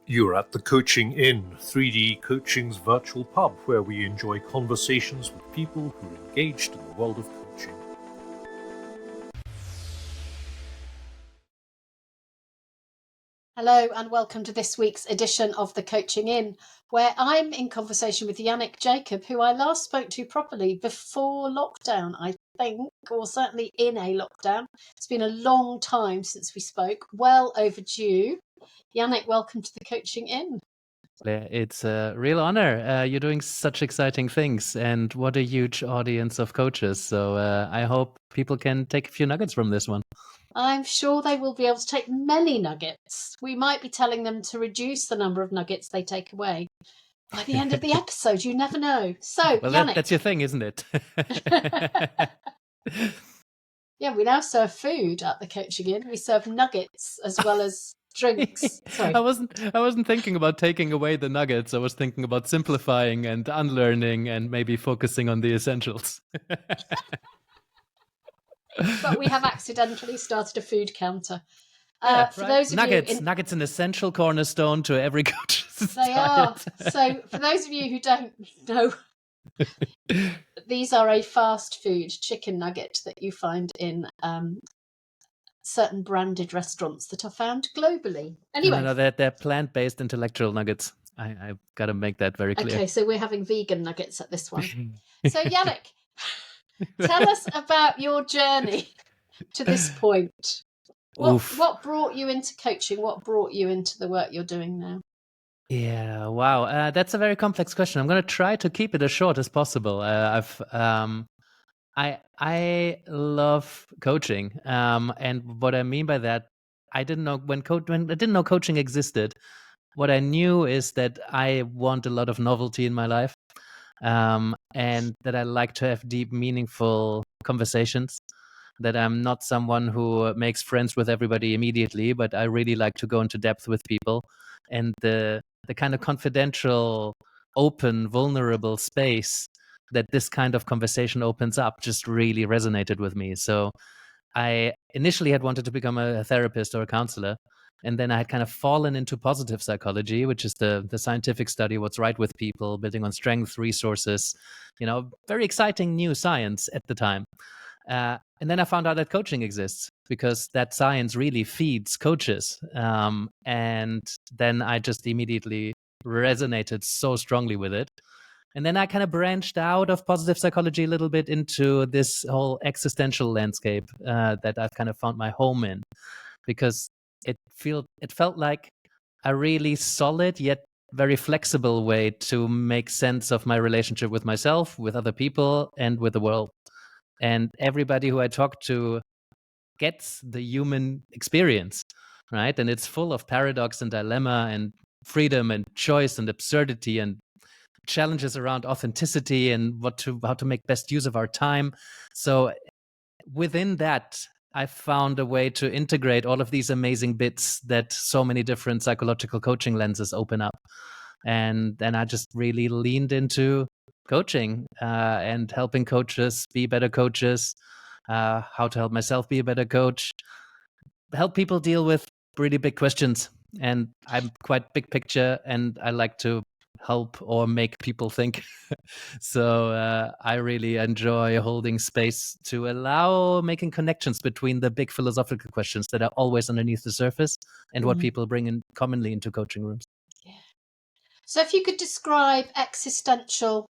You're at the Coaching Inn, 3D Coaching's virtual pub, where we enjoy conversations with people who are engaged in the world of coaching. Hello and welcome to this week's edition of the Coaching Inn, where I'm in conversation with Yannick Jacob, who I last spoke to properly before lockdown, I think, or certainly in a lockdown. It's been a long time since we spoke, well overdue. Yannick, welcome to the Coaching Inn. It's a real honor. You're doing such exciting things, and what a huge audience of coaches. So I hope people can take a few nuggets from this one. I'm sure they will be able to take many nuggets. We might be telling them to reduce the number of nuggets they take away by the end of the episode. You never know. So, well, Yannick. That's your thing, isn't it? Yeah, we now serve food at the Coaching Inn. We serve nuggets as well as drinks. Sorry. I wasn't thinking about taking away the nuggets. I was thinking about simplifying and unlearning and maybe focusing on the essentials. But we have accidentally started a food counter. For those of nuggets, an essential cornerstone to every coach's They diet. are. So for those of you who don't know, these are a fast food chicken nugget that you find in certain branded restaurants that are found globally. Anyway, no, they're plant-based intellectual nuggets. I've got to make that very clear. Okay, so we're having vegan nuggets at this one. So Yannick, tell us about your journey to this point. What brought you into coaching? What brought you into the work you're doing now? Yeah, wow. That's a very complex question. I'm going to try to keep it as short as possible. I love coaching, and what I mean by that, I didn't know when I didn't know coaching existed. What I knew is that I want a lot of novelty in my life, and that I like to have deep, meaningful conversations. That I'm not someone who makes friends with everybody immediately, but I really like to go into depth with people, and the kind of confidential, open, vulnerable space that this kind of conversation opens up just really resonated with me. So I initially had wanted to become a therapist or a counselor. And then I had kind of fallen into positive psychology, which is the scientific study, what's right with people, building on strengths, resources, very exciting new science at the time. And then I found out that coaching exists because that science really feeds coaches. And then I just immediately resonated so strongly with it. And then I kind of branched out of positive psychology a little bit into this whole existential landscape that I've kind of found my home in, because it felt like a really solid yet very flexible way to make sense of my relationship with myself, with other people, and with the world. And everybody who I talk to gets the human experience, right? And it's full of paradox and dilemma and freedom and choice and absurdity and challenges around authenticity and how to make best use of our time. So within that, I found a way to integrate all of these amazing bits that so many different psychological coaching lenses open up. And then I just really leaned into coaching and helping coaches be better coaches, how to help myself be a better coach, help people deal with really big questions. And I'm quite big picture, and I like to help or make people think. So I really enjoy holding space to allow making connections between the big philosophical questions that are always underneath the surface and what people bring in commonly into coaching rooms. Yeah. So if you could describe existential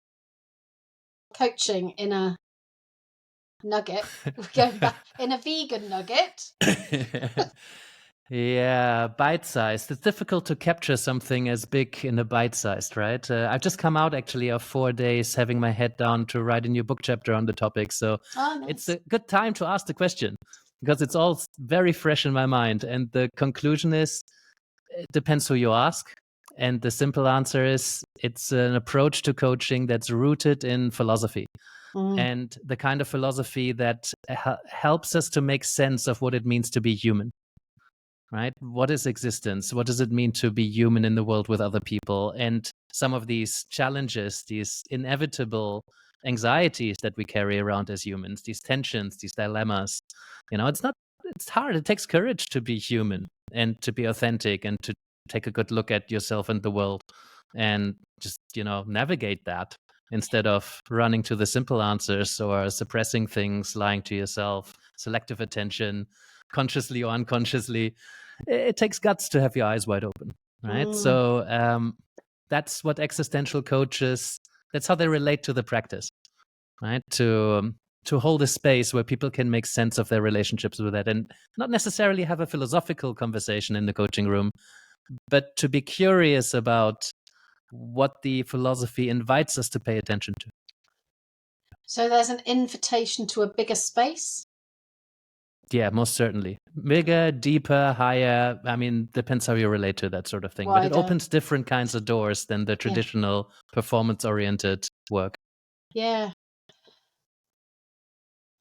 coaching in a nugget, we're going back in a vegan nugget. Yeah, bite-sized. It's difficult to capture something as big in a bite-sized, right? I've just come out actually of 4 days having my head down to write a new book chapter on the topic. So nice. It's a good time to ask the question because it's all very fresh in my mind. And the conclusion is, it depends who you ask. And the simple answer is, it's an approach to coaching that's rooted in philosophy. And the kind of philosophy that helps us to make sense of what it means to be human. Right? What is existence? What does it mean to be human in the world with other people? And some of these challenges, these inevitable anxieties that we carry around as humans, these tensions, these dilemmas, it's hard. It takes courage to be human and to be authentic and to take a good look at yourself and the world and just, navigate that instead of running to the simple answers or suppressing things, lying to yourself, selective attention, consciously or unconsciously. It takes guts to have your eyes wide open, right? So that's what existential coaches, that's how they relate to the practice, right? To hold a space where people can make sense of their relationships with it and not necessarily have a philosophical conversation in the coaching room, but to be curious about what the philosophy invites us to pay attention to. So there's an invitation to a bigger space? Yeah, most certainly. Bigger, deeper, higher. I mean, depends how you relate to that sort of thing. But it Wider. opens different kinds of doors than the traditional performance-oriented work. Yeah.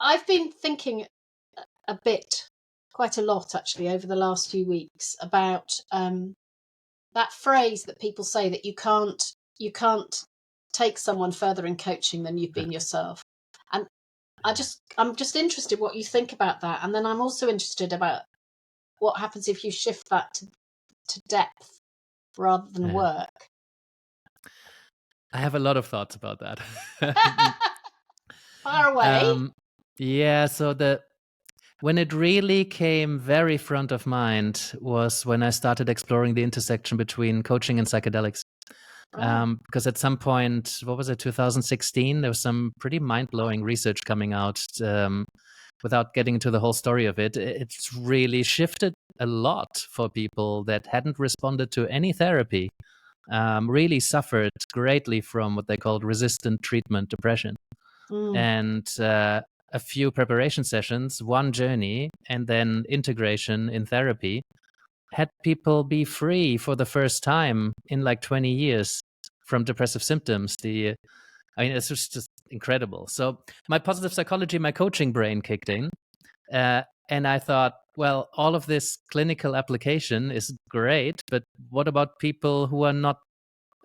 I've been thinking a bit, quite a lot actually, over the last few weeks about that phrase that people say that you can't take someone further in coaching than you've been yourself. And I'm just interested what you think about that. And then I'm also interested about what happens if you shift that to depth rather than work. I have a lot of thoughts about that. Far away. Yeah, so when it really came very front of mind was when I started exploring the intersection between coaching and psychedelics. Because at some point, what was it, 2016, there was some pretty mind-blowing research coming out. Without getting into the whole story of it, it's really shifted a lot for people that hadn't responded to any therapy, really suffered greatly from what they called resistant treatment depression. And a few preparation sessions, one journey, and then integration in therapy had people be free for the first time in like 20 years from depressive symptoms. It's just incredible. So my positive psychology, my coaching brain kicked in. And I thought, well, all of this clinical application is great, but what about people who are not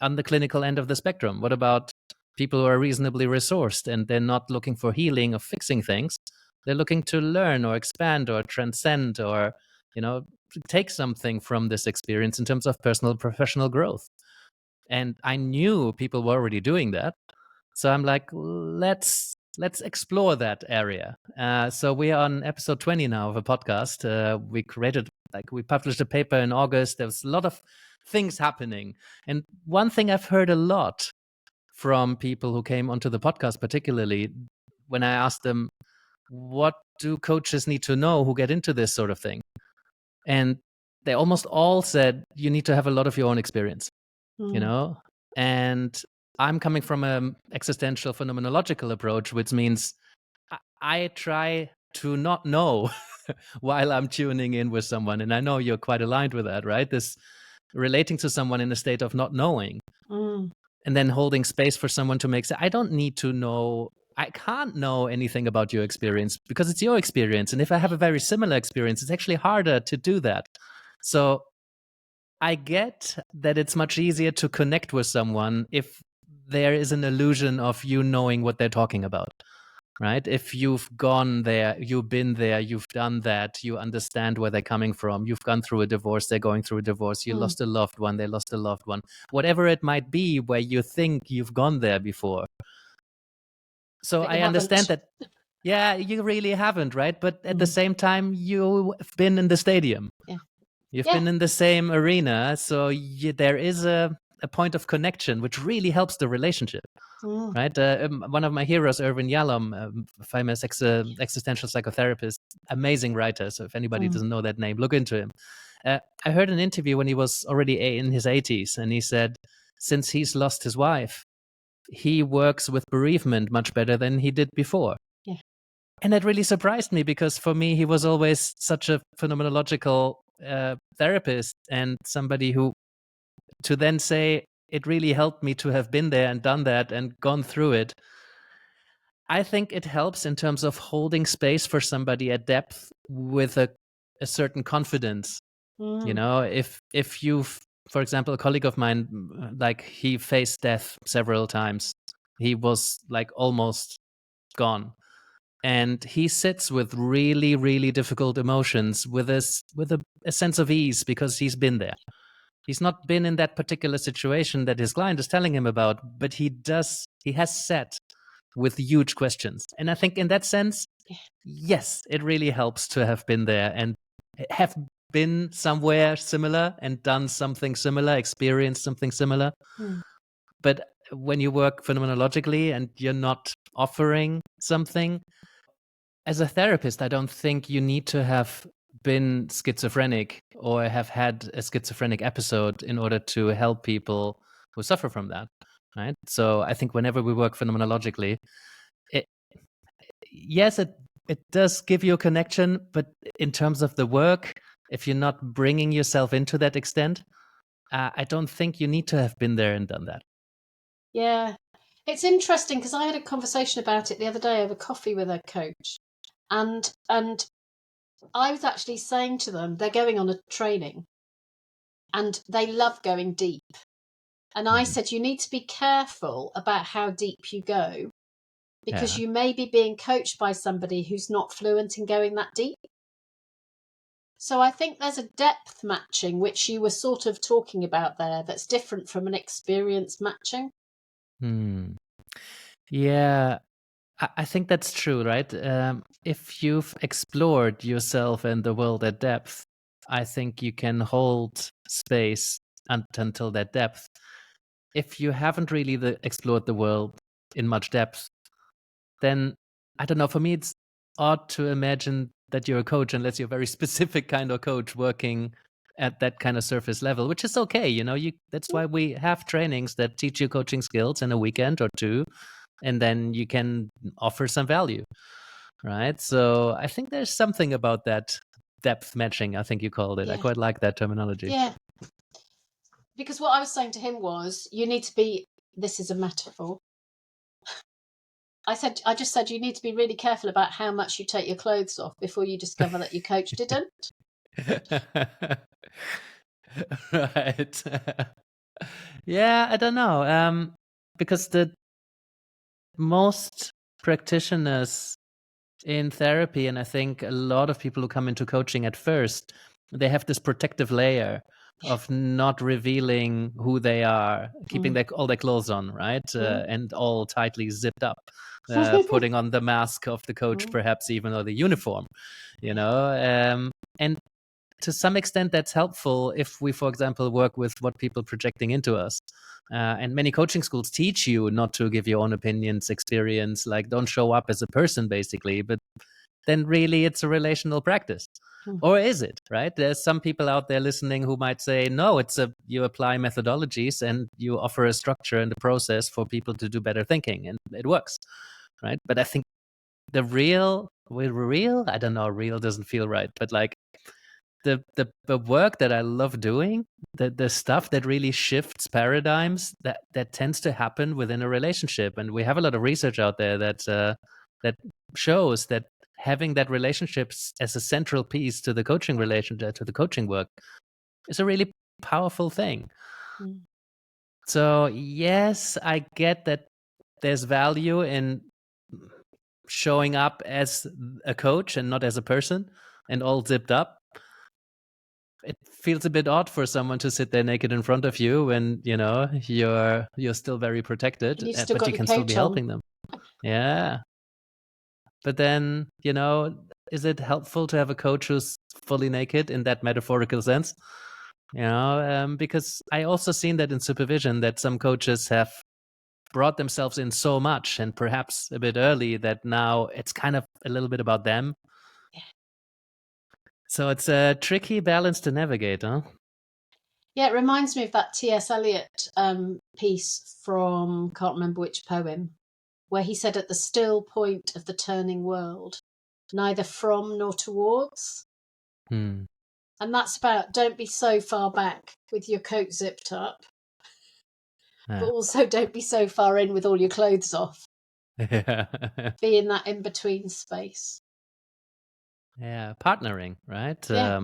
on the clinical end of the spectrum? What about people who are reasonably resourced and they're not looking for healing or fixing things? They're looking to learn or expand or transcend or, take something from this experience in terms of personal and professional growth. And I knew people were already doing that. So I'm like, let's explore that area. So we are on episode 20 now of a podcast. We published a paper in August. There was a lot of things happening. And one thing I've heard a lot from people who came onto the podcast, particularly when I asked them, what do coaches need to know who get into this sort of thing? And they almost all said, you need to have a lot of your own experience, And I'm coming from an existential phenomenological approach, which means I try to not know while I'm tuning in with someone. And I know you're quite aligned with that, right? This relating to someone in a state of not knowing and then holding space for someone to make sense. I don't need to know. I can't know anything about your experience because it's your experience. And if I have a very similar experience, it's actually harder to do that. So I get that it's much easier to connect with someone if there is an illusion of you knowing what they're talking about, right? If you've gone there, you've been there, you've done that, you understand where they're coming from, you've gone through a divorce, they're going through a divorce, you lost a loved one, they lost a loved one, whatever it might be where you think you've gone there before. So I understand that, yeah, you really haven't, right? But at the same time, you've been in the stadium. Yeah. You've been in the same arena. So there is a point of connection, which really helps the relationship, right? One of my heroes, Irvin Yalom, famous existential psychotherapist, amazing writer. So if anybody doesn't know that name, look into him. I heard an interview when he was already in his 80s, and he said, since he's lost his wife, he works with bereavement much better than he did before. Yeah. And that really surprised me because for me, he was always such a phenomenological therapist and somebody who, to then say, it really helped me to have been there and done that and gone through it. I think it helps in terms of holding space for somebody at depth with a certain confidence. If you've, for example, a colleague of mine, like he faced death several times. He was like almost gone. And he sits with really, really difficult emotions with a sense of ease because he's been there. He's not been in that particular situation that his client is telling him about, but he has sat with huge questions. And I think in that sense, yes, it really helps to have been there and have been somewhere similar and done something similar, experienced something similar. But when you work phenomenologically and you're not offering something, as a therapist, I don't think you need to have been schizophrenic or have had a schizophrenic episode in order to help people who suffer from that, right? So I think whenever we work phenomenologically, yes, it does give you a connection, but in terms of the work, if you're not bringing yourself into that extent, I don't think you need to have been there and done that. Yeah. It's interesting because I had a conversation about it the other day over coffee with a coach. And I was actually saying to them, they're going on a training and they love going deep. And I said, you need to be careful about how deep you go because you may be being coached by somebody who's not fluent in going that deep. So I think there's a depth matching, which you were sort of talking about there, that's different from an experience matching. Yeah, I think that's true, right? If you've explored yourself and the world at depth, I think you can hold space until that depth. If you haven't really explored the world in much depth, then I don't know. For me, it's odd to imagine that you're a coach unless you're a very specific kind of coach working at that kind of surface level, which is okay. That's why we have trainings that teach you coaching skills in a weekend or two, and then you can offer some value, right? So I think there's something about that depth matching, I think you called it. I quite like that terminology. Yeah. Because what I was saying to him was, you need to be, this is a metaphor. I just said you need to be really careful about how much you take your clothes off before you discover that your coach didn't. Right. Yeah, I don't know. Because the most practitioners in therapy, and I think a lot of people who come into coaching at first, they have this protective layer of not revealing who they are, keeping all their clothes on, right? And all tightly zipped up, putting on the mask of the coach, perhaps even, or the uniform, and to some extent that's helpful if we, for example, work with what people projecting into us. And many coaching schools teach you not to give your own opinions, experience, like don't show up as a person, basically. But then really it's a relational practice. Or is it, right? There's some people out there listening who might say, no, you apply methodologies and you offer a structure and a process for people to do better thinking, and it works, right? But I think the real, I don't know, real doesn't feel right, but like the work that I love doing, the stuff that really shifts paradigms, that tends to happen within a relationship. And we have a lot of research out there that shows that having that relationship as a central piece to the coaching relationship, to the coaching work, is a really powerful thing. So yes, I get that there's value in showing up as a coach and not as a person and all zipped up. It feels a bit odd for someone to sit there naked in front of you when you're still very protected, but you can still be helping them. Yeah. But then, is it helpful to have a coach who's fully naked in that metaphorical sense? Because I also seen that in supervision, that some coaches have brought themselves in so much and perhaps a bit early that now it's kind of a little bit about them. So it's a tricky balance to navigate, huh? Yeah, it reminds me of that T.S. Eliot piece from, can't remember which poem, where he said, at the still point of the turning world, neither from nor towards. And that's about, don't be so far back with your coat zipped up, but also don't be so far in with all your clothes off. Be in that in-between space. Yeah, partnering, right? Yeah.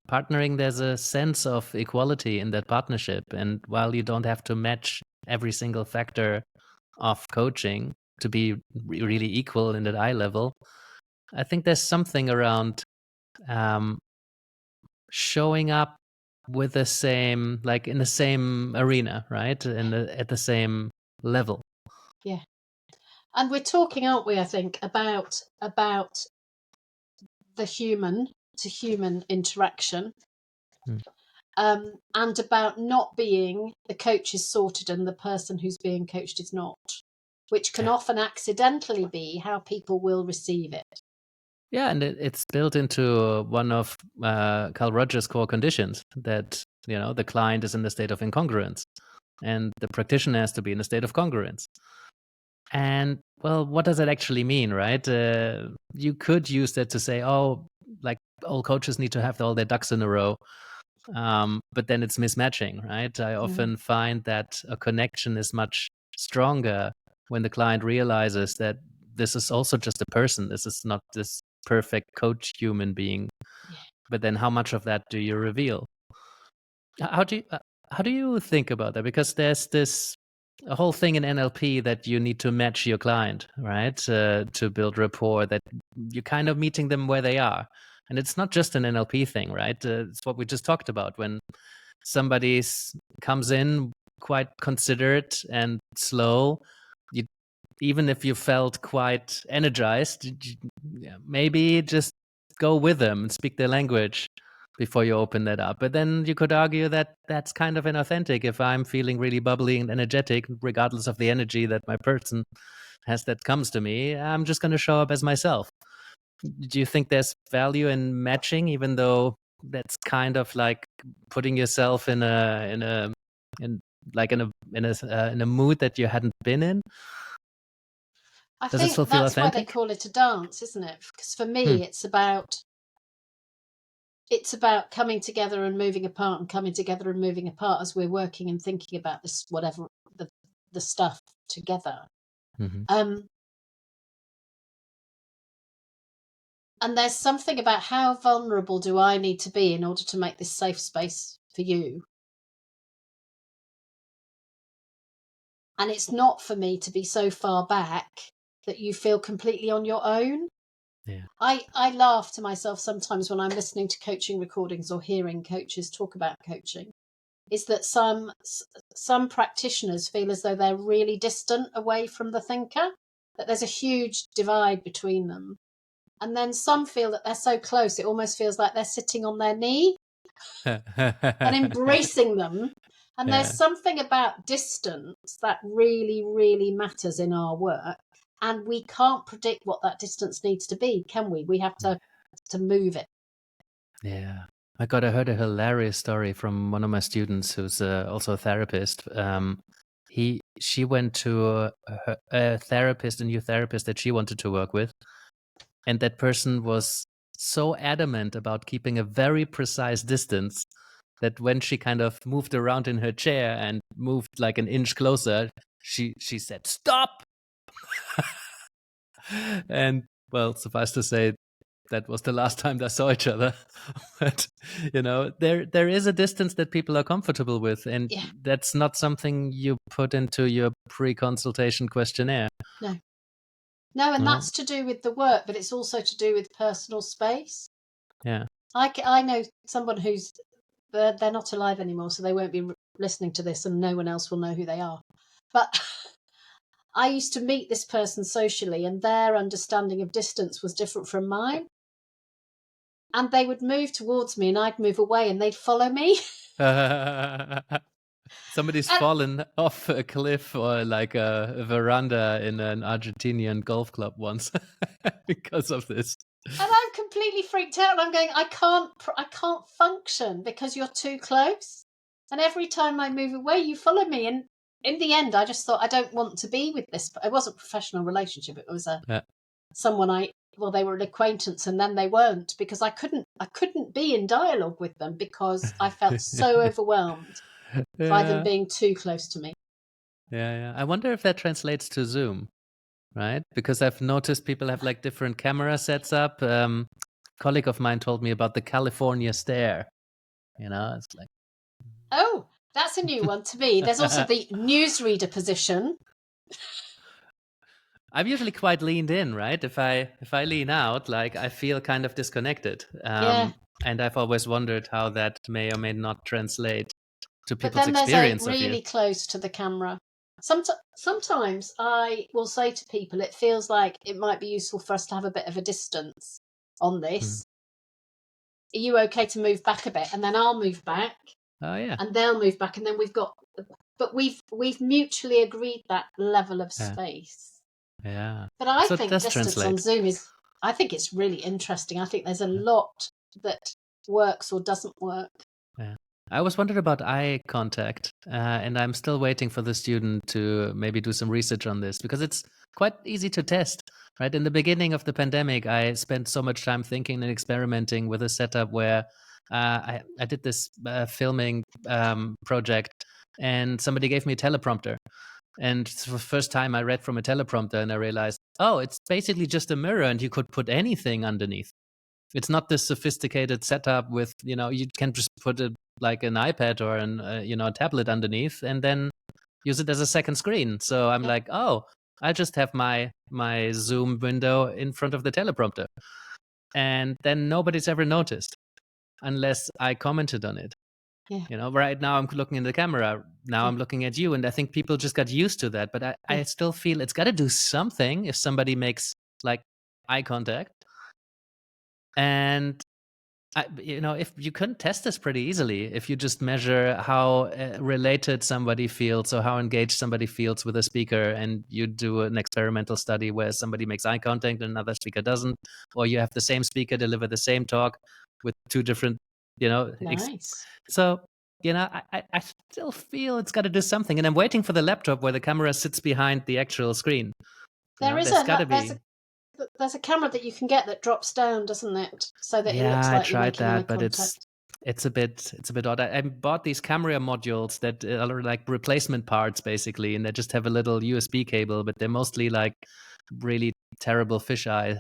Partnering, there's a sense of equality in that partnership. And while you don't have to match every single factor of coaching to be really equal in that eye level, I think there's something around showing up with the same, like in the same arena, right? At the same level. Yeah. And we're talking, aren't we, I think, about the human to human interaction, and about not being the coach is sorted and the person who's being coached is not, which can often accidentally be how people will receive it. Yeah, and it's built into one of Carl Rogers' core conditions that, the client is in the state of incongruence and the practitioner has to be in a state of congruence. And, well, what does that actually mean, right? You could use that to say, oh, like all coaches need to have all their ducks in a row. But then it's mismatching, right? I often find that a connection is much stronger when the client realizes that this is also just a person. This is not this perfect coach human being. Yeah. But then how much of that do you reveal? How do you think about that? Because there's this a whole thing in NLP that you need to match your client, right? To build rapport, that you're kind of meeting them where they are. And it's not just an NLP thing, right? It's what we just talked about. When somebody comes in quite considerate and slow, you, even if you felt quite energized, maybe just go with them and speak their language before you open that up. But then you could argue that that's kind of inauthentic. If I'm feeling really bubbly and energetic, regardless of the energy that my person has that comes to me, I'm just going to show up as myself. Do you think there's value in matching, even though that's kind of like putting yourself in a mood that you hadn't been in? I Does it think still feel that's why they authentic? call it a dance, isn't it? Because for me, it's about coming together and moving apart, and coming together and moving apart as we're working and thinking about this, whatever the stuff together. And there's something about how vulnerable do I need to be in order to make this safe space for you. And it's not for me to be so far back that you feel completely on your own. Yeah. I laugh to myself sometimes when I'm listening to coaching recordings or hearing coaches talk about coaching, is that some practitioners feel as though they're really distant away from the thinker, that there's a huge divide between them. And then some feel that they're so close, it almost feels like they're sitting on their knee and embracing them. And there's something about distance that really, really matters in our work. And we can't predict what that distance needs to be, can we? We have to move it. Yeah. My God, I heard a hilarious story from one of my students who's also a therapist. She went to a therapist, a new therapist that she wanted to work with. And that person was so adamant about keeping a very precise distance that when she kind of moved around in her chair and moved like an inch closer, she said, "Stop!" And, well, suffice to say, that was the last time they saw each other. But, there is a distance that people are comfortable with. And that's not something you put into your pre-consultation questionnaire. No, and that's to do with the work, but it's also to do with personal space. Yeah. I know someone who's, they're not alive anymore, so they won't be listening to this and no one else will know who they are. But I used to meet this person socially and their understanding of distance was different from mine. And they would move towards me and I'd move away and they'd follow me. Somebody's fallen off a cliff or like a veranda in an Argentinian golf club once because of this. And I'm completely freaked out. And I'm going, I can't function because you're too close. And every time I move away, you follow me. And in the end, I just thought, I don't want to be with this. It wasn't a professional relationship. It was someone they were an acquaintance and then they weren't, because I couldn't be in dialogue with them because I felt so overwhelmed by them being too close to me. Yeah. I wonder if that translates to Zoom, right? Because I've noticed people have like different camera sets up. Colleague of mine told me about the California stare. It's like, oh, that's a new one to me. There's also the newsreader position. I'm usually quite leaned in, right? If I lean out, like I feel kind of disconnected. And I've always wondered how that may or may not translate to But people's then there's a experience of you. really close to the camera. Sometimes I will say to people, it feels like it might be useful for us to have a bit of a distance on this. Are you okay to move back a bit? And then I'll move back. Oh yeah. And they'll move back, and then we've mutually agreed that level of space. Yeah. But I So it think does distance translate. on Zoom I think it's really interesting. I think there's a lot that works or doesn't work. Yeah. I always wondered about eye contact, and I'm still waiting for the student to maybe do some research on this, because it's quite easy to test, right? In the beginning of the pandemic, I spent so much time thinking and experimenting with a setup where I did this filming project, and somebody gave me a teleprompter. And for the first time, I read from a teleprompter, and I realized, oh, it's basically just a mirror, and you could put anything underneath. It's not this sophisticated setup with, you can just put like an iPad or a tablet underneath and then use it as a second screen. So I'm like, oh, I just have my Zoom window in front of the teleprompter, and then nobody's ever noticed unless I commented on it. Yeah. Right now I'm looking in the camera. Now I'm looking at you, and I think people just got used to that. But I still feel it's got to do something if somebody makes like eye contact. And if you can test this pretty easily, if you just measure how related somebody feels or how engaged somebody feels with a speaker, and you do an experimental study where somebody makes eye contact and another speaker doesn't, or you have the same speaker deliver the same talk with two different, Nice. So, I still feel it's got to do something, and I'm waiting for the laptop where the camera sits behind the actual screen. There's a camera that you can get that drops down, doesn't it? So that it looks like you're making eye but contact. it's a bit odd. I bought these camera modules that are like replacement parts basically, and they just have a little USB cable, but they're mostly like really terrible fisheye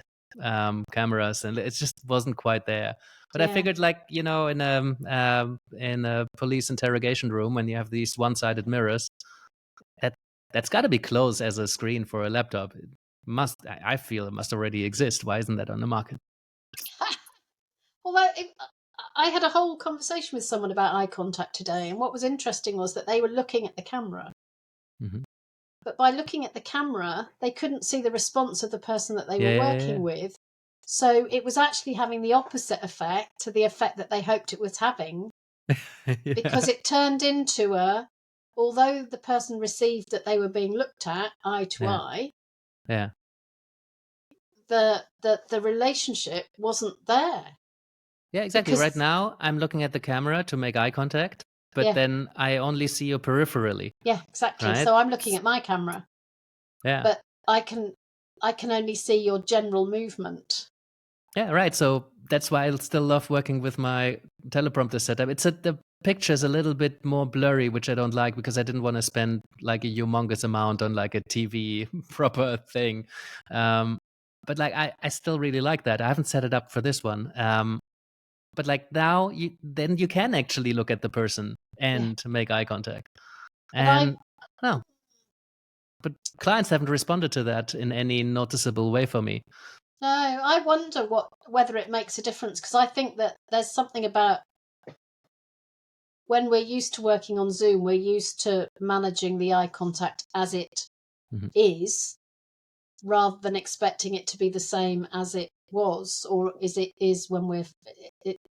cameras, and it just wasn't quite there. But I figured, like, in a police interrogation room, when you have these one-sided mirrors, that's got to be close as a screen for a laptop. I feel it must already exist. Why isn't that on the market? Although I had a whole conversation with someone about eye contact today, and what was interesting was that they were looking at the camera. Mm-hmm. But by looking at the camera, they couldn't see the response of the person that they were working with. So it was actually having the opposite effect to the effect that they hoped it was having, because it turned into although the person received that they were being looked at eye to eye, the relationship wasn't there. Yeah, exactly. Right now, I'm looking at the camera to make eye contact, but then I only see you peripherally. Yeah, exactly. Right? So I'm looking at my camera. Yeah. But I can only see your general movement. Yeah, right. So that's why I still love working with my teleprompter setup. The picture's a little bit more blurry, which I don't like, because I didn't want to spend like a humongous amount on like a TV proper thing. But like I still really like that. I haven't set it up for this one. But like now, then you can actually look at the person and make eye contact. And but clients haven't responded to that in any noticeable way for me. No, I wonder whether it makes a difference, because I think that there's something about when we're used to working on Zoom, we're used to managing the eye contact as it is, rather than expecting it to be the same as it was, or as it is when we're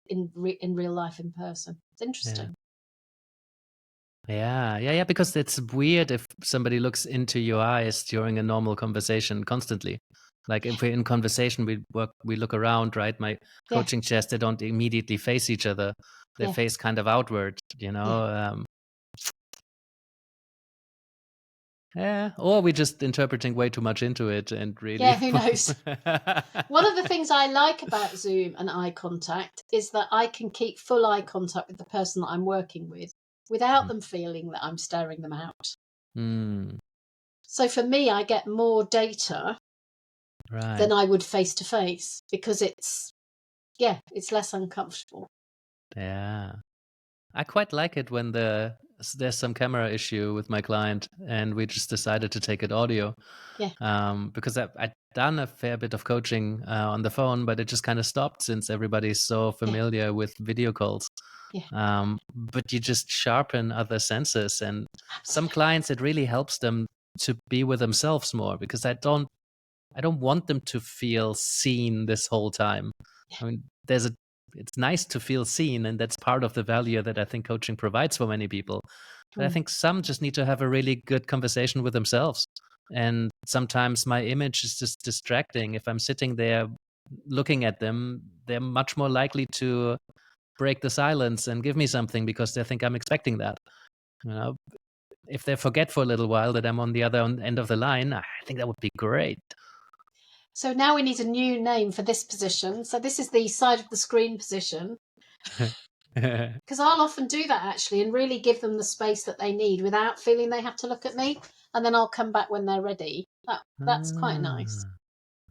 in real life in person. It's interesting. Yeah, because it's weird if somebody looks into your eyes during a normal conversation constantly. Like if we're in conversation, we look around, right? My coaching chairs, they don't immediately face each other. They face kind of outward, or we're just interpreting way too much into it, and really. Yeah, who knows? One of the things I like about Zoom and eye contact is that I can keep full eye contact with the person that I'm working with without them feeling that I'm staring them out. So for me, I get more data than I would face to face, because it's less uncomfortable. Yeah. I quite like it when there's some camera issue with my client and we just decided to take it audio. Yeah. Because done a fair bit of coaching on the phone, but it just kind of stopped since everybody's so familiar with video calls. But you just sharpen other senses, and some clients, it really helps them to be with themselves more, because I don't want them to feel seen this whole time. I mean, it's nice to feel seen, and that's part of the value that I think coaching provides for many people. But I think some just need to have a really good conversation with themselves. And sometimes my image is just distracting. If I'm sitting there looking at them, they're much more likely to break the silence and give me something because they think I'm expecting that. You know, if they forget for a little while that I'm on the other end of the line, I think that would be great. So now we need a new name for this position. So this is the side of the screen position. Because I'll often do that actually, and really give them the space that they need without feeling they have to look at me, and then I'll come back when they're ready. That's quite nice.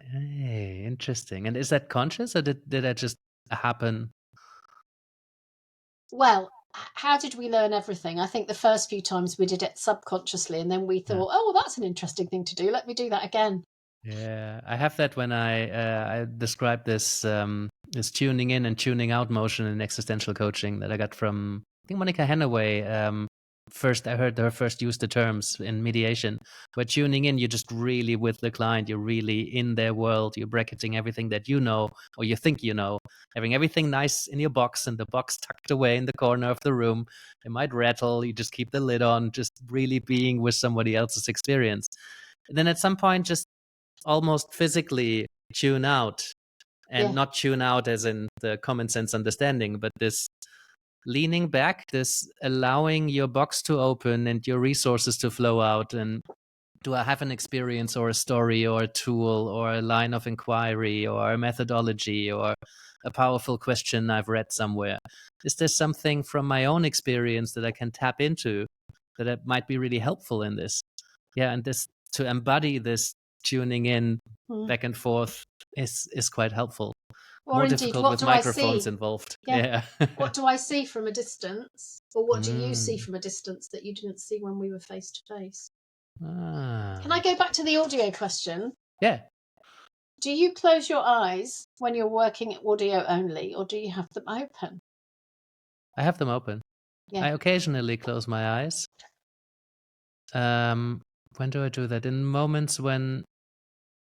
Hey, interesting. And is that conscious, or did that just happen? Well, how did we learn everything? I think the first few times we did it subconsciously, and then we thought, oh, well, that's an interesting thing to do. Let me do that again. Yeah, I have that when I describe this this tuning in and tuning out motion in existential coaching that I got from, I think, Monica Hennaway. First, I heard her first use the terms in mediation. Where tuning in, you're just really with the client. You're really in their world. You're bracketing everything that you know or you think you know, having everything nice in your box and the box tucked away in the corner of the room. It might rattle. You just keep the lid on, just really being with somebody else's experience. And then at some point, just almost physically tune out, and not tune out as in the common sense understanding, but this leaning back, this allowing your box to open and your resources to flow out. And do I have an experience or a story or a tool or a line of inquiry or a methodology or a powerful question I've read somewhere? Is there something from my own experience that I can tap into that might be really helpful in this? Yeah, and this, to embody this tuning in back and forth, is quite helpful. Or More indeed, difficult what with do I microphones see? involved. Yeah. What do I see from a distance? Or what do you see from a distance that you didn't see when we were face to face? Can I go back to the audio question? Yeah. Do you close your eyes when you're working at audio only, or do you have them open? I have them open. Yeah. I occasionally close my eyes. When do I do that? In moments when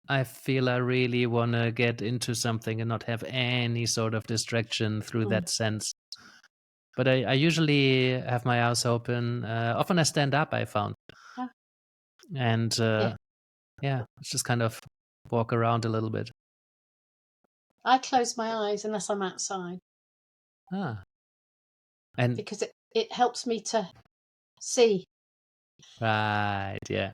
I feel I really want to get into something and not have any sort of distraction through that sense. But I usually have my eyes open. Often I stand up, I found. And yeah, just kind of walk around a little bit. I close my eyes unless I'm outside. And because it helps me to see. Right, yeah.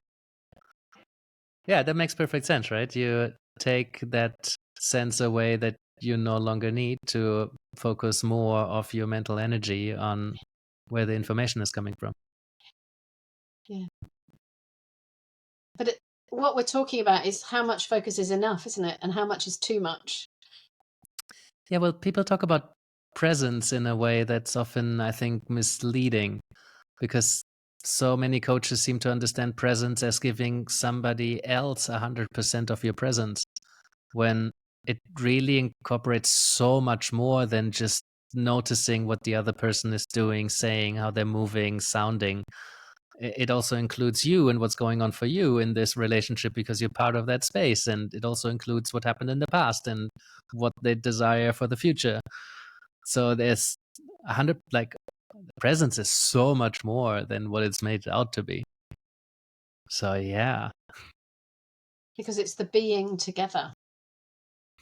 Yeah, that makes perfect sense, right? You take that sense away that you no longer need to focus more of your mental energy on where the information is coming from. Yeah. But what we're talking about is how much focus is enough, isn't it? And how much is too much. Yeah, well, people talk about presence in a way that's often, I think, misleading, because so many coaches seem to understand presence as giving somebody else 100% of your presence, when it really incorporates so much more than just noticing what the other person is doing, saying, how they're moving, sounding. It also includes you and what's going on for you in this relationship, because you're part of that space. And it also includes what happened in the past and what they desire for the future. So there's 100, like, presence is so much more than what it's made out to be. So yeah. Because it's the being together.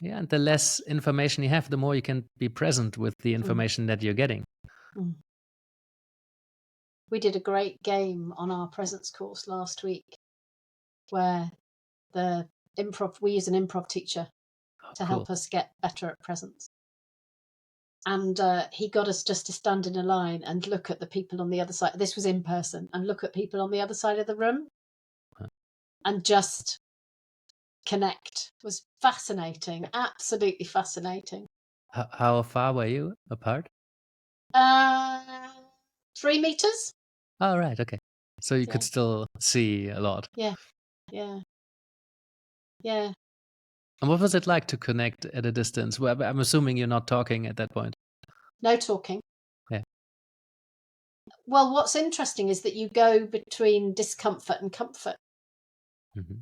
Yeah, and the less information you have, the more you can be present with the information that you're getting. We did a great game on our presence course last week where we use an improv teacher to help us get better at presence. And he got us just to stand in a line and look at the people on the other side. This was in person, and look at people on the other side of the room and just connect. It was fascinating, absolutely fascinating. How far were you apart? 3 meters. Oh, right, okay. So you could still see a lot. Yeah. And what was it like to connect at a distance? Well, I'm assuming you're not talking at that point. No talking. Yeah. Well, what's interesting is that you go between discomfort and comfort. Mm-hmm.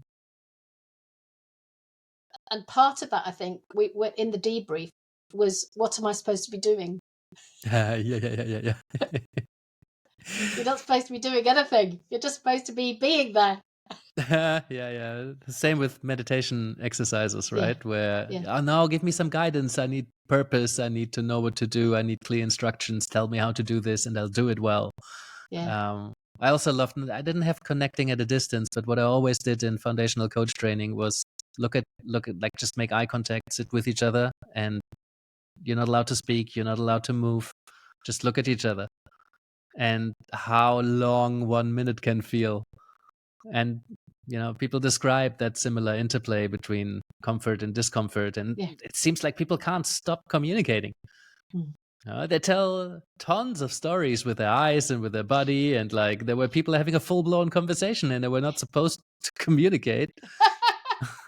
And part of that, I think, we were in the debrief was, what am I supposed to be doing? Yeah. You're not supposed to be doing anything. You're just supposed to be being there. Yeah. Same with meditation exercises, right? Where, Yeah. oh no, give me some guidance. I need purpose. I need to know what to do. I need clear instructions. Tell me how to do this, and I'll do it well. Yeah. I also loved, I didn't have connecting at a distance, but what I always did in foundational coach training was look at, like, just make eye contact, sit with each other, and you're not allowed to speak. You're not allowed to move. Just look at each other, and how long 1 minute can feel. And people describe that similar interplay between comfort and discomfort, and it seems like people can't stop communicating. They tell tons of stories with their eyes and with their body, and like there were people having a full-blown conversation and they were not supposed to communicate.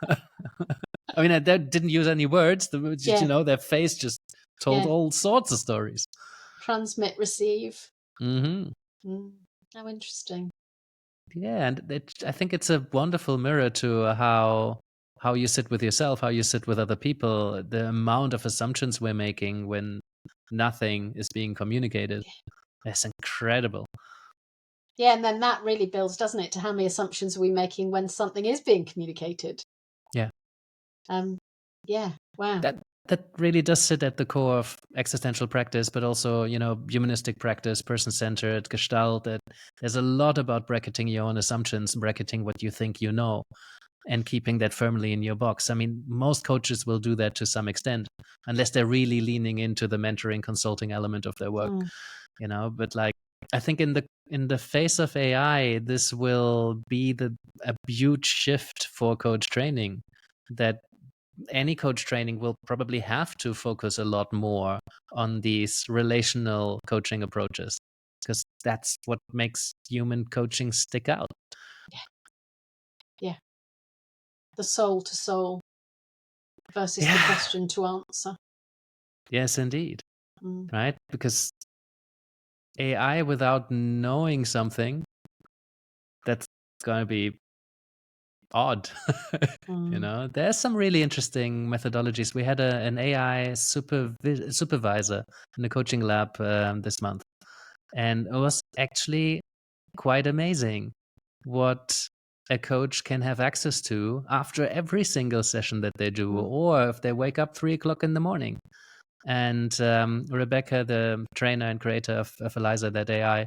I mean, they didn't use any words. Their face just told all sorts of stories. Transmit, receive. Mm-hmm. How interesting. Yeah, and I think it's a wonderful mirror to how you sit with yourself, how you sit with other people, the amount of assumptions we're making when nothing is being communicated. It's incredible. Yeah, and then that really builds, doesn't it, to how many assumptions are we making when something is being communicated? Yeah. Yeah, wow. That really does sit at the core of existential practice, but also, humanistic practice, person-centered, gestalt. That there's a lot about bracketing your own assumptions, bracketing what you think you know, and keeping that firmly in your box. I mean, most coaches will do that to some extent, unless they're really leaning into the mentoring consulting element of their work. But like, I think in the face of AI, this will be a huge shift for coach training, that any coach training will probably have to focus a lot more on these relational coaching approaches, because that's what makes human coaching stick out. Yeah. The soul to soul versus the question to answer. Yes, indeed. Right? Because AI without knowing something, that's going to be odd. There's some really interesting methodologies. We had an AI supervisor in the coaching lab this month, and it was actually quite amazing what a coach can have access to after every single session that they do, or if they wake up 3:00 in the morning. And Rebecca, the trainer and creator of Eliza, that AI,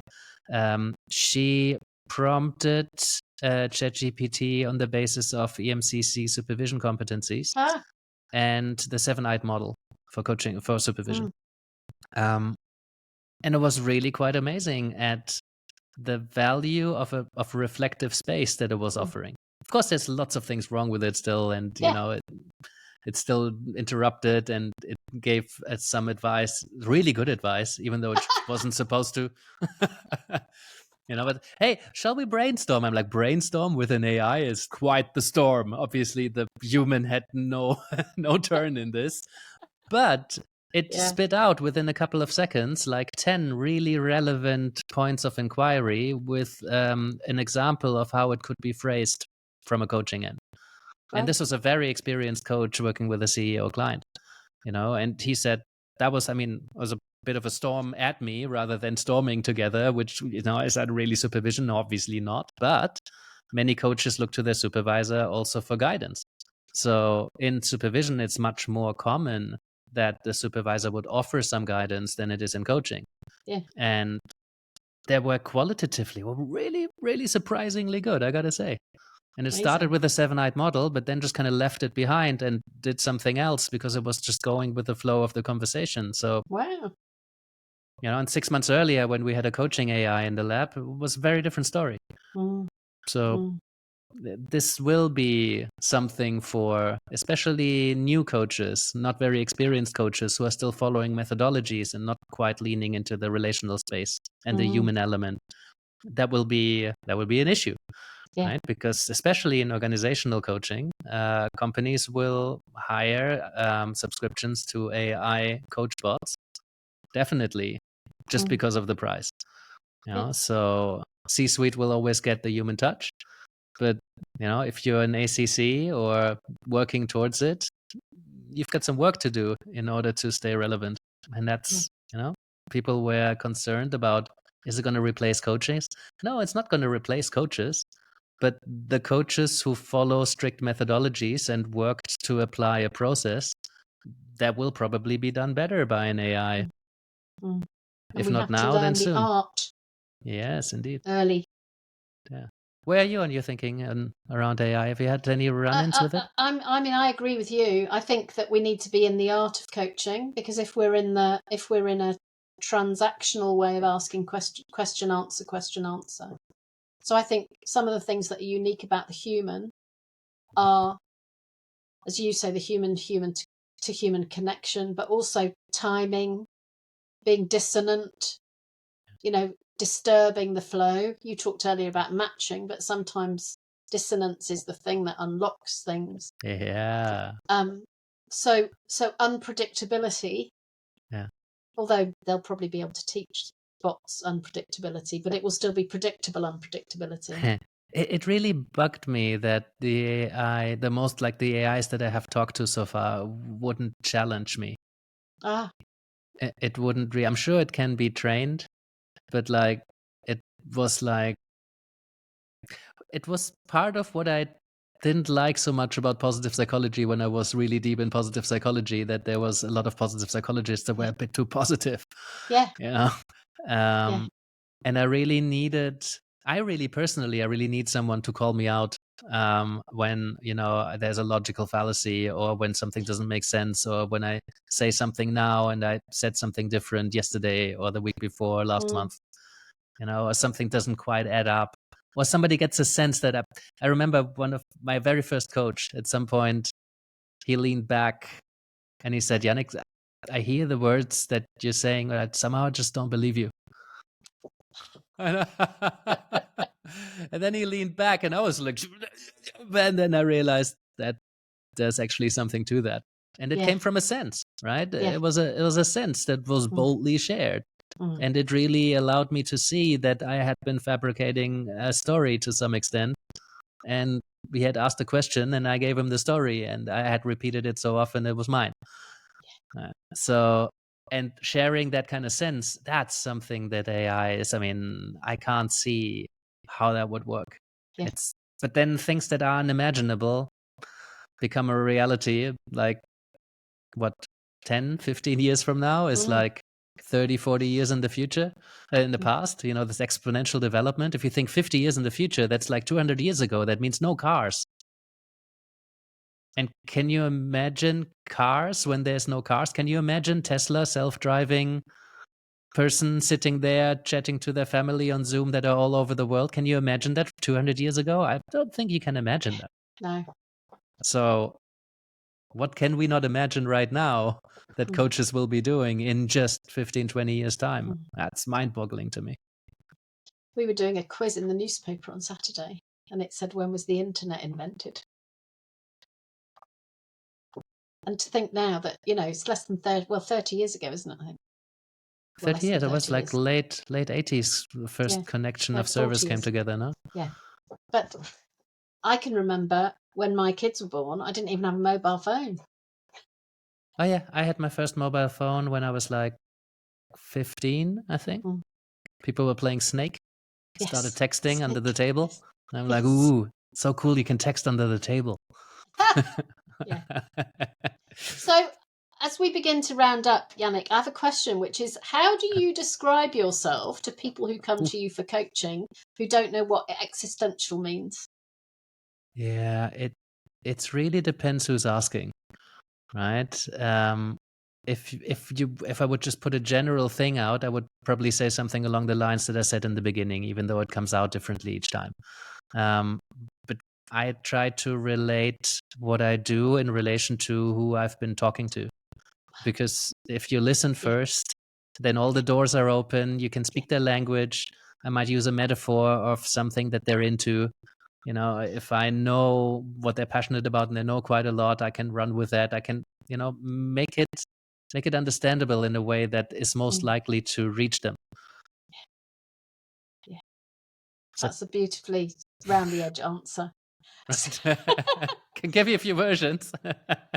she prompted ChatGPT on the basis of EMCC supervision competencies and the 7-eyed model for coaching, for supervision. And it was really quite amazing at the value of a reflective space that it was offering. Of course, there's lots of things wrong with it still, and it's still interrupted, and it gave some advice, really good advice, even though it wasn't supposed to. But hey, shall we brainstorm? I'm like, brainstorm with an AI is quite the storm. Obviously, the human had no turn in this, but it spit out within a couple of seconds like 10 really relevant points of inquiry with an example of how it could be phrased from a coaching end. And this was a very experienced coach working with a CEO client, and he said that was, was a bit of a storm at me rather than storming together, which, is that really supervision? No, obviously not. But many coaches look to their supervisor also for guidance. So in supervision, it's much more common that the supervisor would offer some guidance than it is in coaching. Yeah. And they were qualitatively really, really surprisingly good, I got to say. And it started with a 7-eyed model, but then just kind of left it behind and did something else because it was just going with the flow of the conversation. So, wow. And 6 months earlier, when we had a coaching AI in the lab, it was a very different story. So this will be something for especially new coaches, not very experienced coaches who are still following methodologies and not quite leaning into the relational space and the human element. That will be an issue. Yeah. right? Because especially in organizational coaching, companies will hire subscriptions to AI coach bots, definitely, just because of the price. So C-suite will always get the human touch, but if you're an ACC or working towards it, you've got some work to do in order to stay relevant. And that's people were concerned about, is it going to replace coaches? No, it's not going to replace coaches, but the coaches who follow strict methodologies and work to apply a process, that will probably be done better by an AI. If we not have now, to learn then the soon. art Yes, indeed. early. Yeah. Where are you on your thinking around AI? Have you had any run-ins with it? I agree with you. I think that we need to be in the art of coaching, because if we're in a transactional way of asking question answer. So I think some of the things that are unique about the human are, as you say, the human to human connection, but also timing, being dissonant, disturbing the flow. You talked earlier about matching, but sometimes dissonance is the thing that unlocks things. Yeah. So unpredictability. Yeah. Although they'll probably be able to teach bots unpredictability, but it will still be predictable unpredictability. It really bugged me that the AI, the AIs that I have talked to so far, wouldn't challenge me. It wouldn't I'm sure it can be trained, but it was part of what I didn't like so much about positive psychology when I was really deep in positive psychology, that there was a lot of positive psychologists that were a bit too positive. Yeah. And I really personally need someone to call me out when there's a logical fallacy, or when something doesn't make sense, or when I say something now and I said something different yesterday or the week before, last month, or something doesn't quite add up, or somebody gets a sense that I remember one of my very first coach, at some point he leaned back and he said, "Yannick, I hear the words that you're saying, but I somehow just don't believe you." And then he leaned back and I was like, and then I realized that there's actually something to that. And it came from a sense, right? Yeah. It was a sense that was boldly shared. And it really allowed me to see that I had been fabricating a story to some extent. And we had asked a question and I gave him the story, and I had repeated it so often it was mine. And sharing that kind of sense, that's something that AI is. I mean, I can't see how that would work. Yeah. But then things that are unimaginable become a reality, like what, 10, 15 years from now is like 30, 40 years in the future, in the past, this exponential development. If you think 50 years in the future, that's like 200 years ago. That means no cars. And can you imagine cars when there's no cars? Can you imagine Tesla self-driving person sitting there chatting to their family on Zoom that are all over the world? Can you imagine that 200 years ago? I don't think you can imagine that. No. So what can we not imagine right now that coaches will be doing in just 15, 20 years' time? That's mind-boggling to me. We were doing a quiz in the newspaper on Saturday, and it said, when was the internet invented? And to think now that, it's less than 30 years ago, isn't it? I think. 30 years, it was like late 80s, the first connection of servers came together, no? Yeah. But I can remember when my kids were born, I didn't even have a mobile phone. Oh yeah, I had my first mobile phone when I was like 15, I think. People were playing Snake. Started texting Snake. Under the table. And I'm like, ooh, so cool, you can text under the table. Yeah. So as we begin to round up, Yannick, I have a question, which is, how do you describe yourself to people who come to you for coaching who don't know what existential means? Yeah, it really depends who's asking, right? If I would just put a general thing out, I would probably say something along the lines that I said in the beginning, even though it comes out differently each time. But I try to relate what I do in relation to who I've been talking to. Because if you listen first, then all the doors are open. You can speak their language. I might use a metaphor of something that they're into. If I know what they're passionate about and they know quite a lot, I can run with that. I can, make it understandable in a way that is most likely to reach them. Yeah. So, That's a beautifully round the edge answer. can give you a few versions.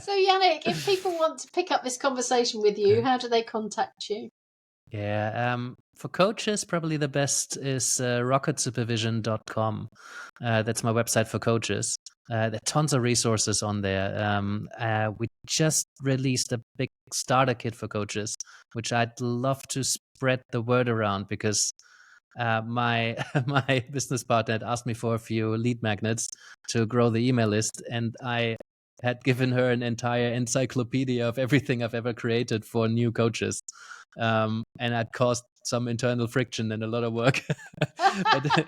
So, Yannick, if people want to pick up this conversation with you, how do they contact you? Yeah, for coaches, probably the best is rocketsupervision.com. That's my website for coaches. There are tons of resources on there. We just released a big starter kit for coaches, which I'd love to spread the word around, because my my business partner had asked me for a few lead magnets to grow the email list, and I had given her an entire encyclopedia of everything I've ever created for new coaches. And that caused some internal friction and a lot of work. But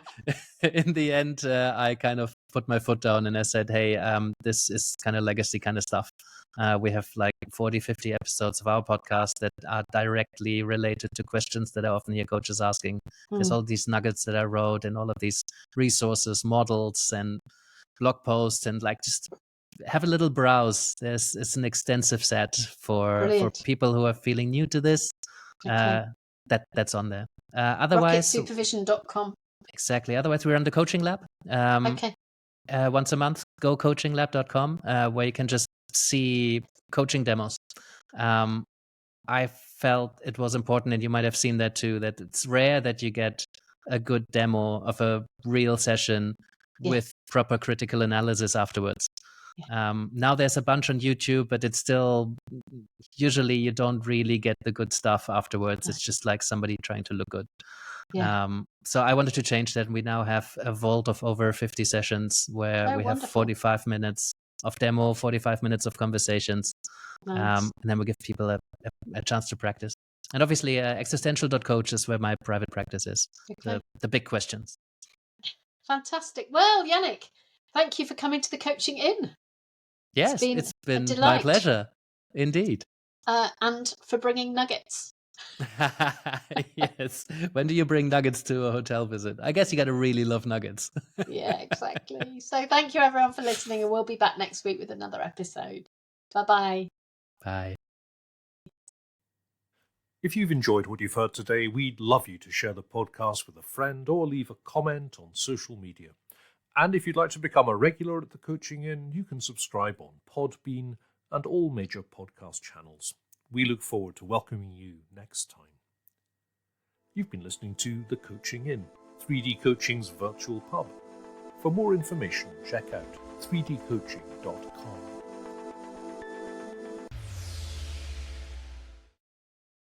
in the end, I kind of put my foot down and I said, hey, this is kind of legacy kind of stuff. We have like 40, 50 episodes of our podcast that are directly related to questions that I often hear coaches asking. There's all these nuggets that I wrote and all of these resources, models, and blog posts, and like just have a little browse. It's an extensive set for people who are feeling new to this. Okay. That's on there. Otherwise, rocketsupervision.com. Exactly. Otherwise, we're on the coaching lab. Okay. Once a month, gocoachinglab.com, where you can just see coaching demos. I felt it was important, and you might have seen that too, that it's rare that you get a good demo of a real session with proper critical analysis afterwards. Now there's a bunch on YouTube, but it's still, usually you don't really get the good stuff afterwards. It's just like somebody trying to look good. So I wanted to change that. We now have a vault of over 50 sessions where we have 45 minutes of demo, 45 minutes of conversations. And then we give people a chance to practice. And obviously, existential.coach is where my private practice is. Okay. The big questions. Fantastic. Well, Yannick, thank you for coming to the Coaching In. Yes, it's been my pleasure. Indeed. And for bringing nuggets. Yes. When do you bring nuggets to a hotel visit? I guess you got to really love nuggets. Yeah, exactly. So thank you everyone for listening, and we'll be back next week with another episode. Bye-bye. Bye. If you've enjoyed what you've heard today, we'd love you to share the podcast with a friend or leave a comment on social media. And if you'd like to become a regular at the Coaching In, you can subscribe on Podbean and all major podcast channels. We look forward to welcoming you next time. You've been listening to The Coaching In, 3D Coaching's virtual pub. For more information, check out 3dcoaching.com.